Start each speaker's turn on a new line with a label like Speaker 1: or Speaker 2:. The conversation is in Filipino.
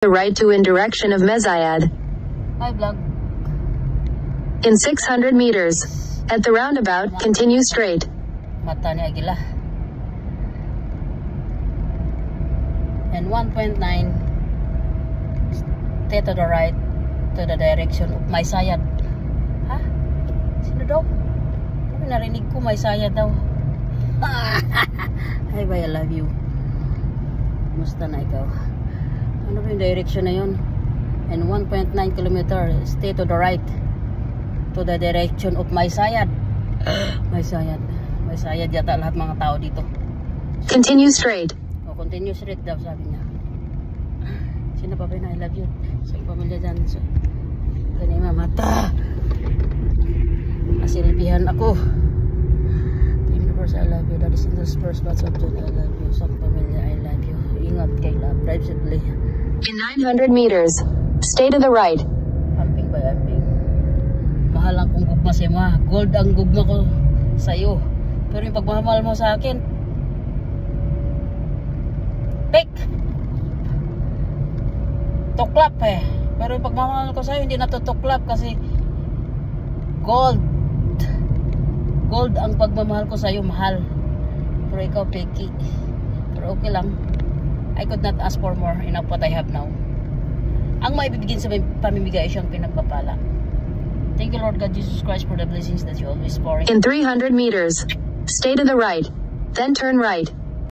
Speaker 1: the right to in direction of Mezayad.
Speaker 2: Hi, vlog.
Speaker 1: In 600 meters. At the roundabout, continue straight.
Speaker 2: Mata ni Agila. And 1.9. Stay to the right to the direction of Maysayad. Ha? Sino daw? Ano narinig ko? Maysayad daw. Hi, bye, I love you. Musta na ikaw? Ano ba yung direction na yun? And 1.9 kilometer. Stay to the right to the direction of Maysayad. Maysayad. Maysayad yata lahat mga tao dito.
Speaker 1: Continue straight.
Speaker 2: O, continue straight daw sabi niya. Sino pa ba na I love you? Sa pamilya dyan. So, kanina mata. Nasilbihan ako. Team Universe, I love you. That is in the first batch of June, I love you. Sa pamilya, I love you. Ingat kay love. Drive safely.
Speaker 1: In 900 meters. Stay to the right.
Speaker 2: Amping ba amping? Mahal ang kong gugma siya ma. Gold ang gugma ko sa'yo. Pero yung pagmamahal mo sa akin, fake. Tuklap eh. Pero yung pagmamahal ko sa'yo, hindi natutuklap kasi gold. Gold ang pagmamahal ko sa'yo, mahal. Pero ikaw, fake. Pero okay lang. I could not ask for more. Enough what I have now. Ang maibibigin sa pamimigay ay siyang pinagpapala. Thank you, Lord God Jesus Christ, for the blessings that you always pour.
Speaker 1: In 300 meters. Stay to the right. Then turn right.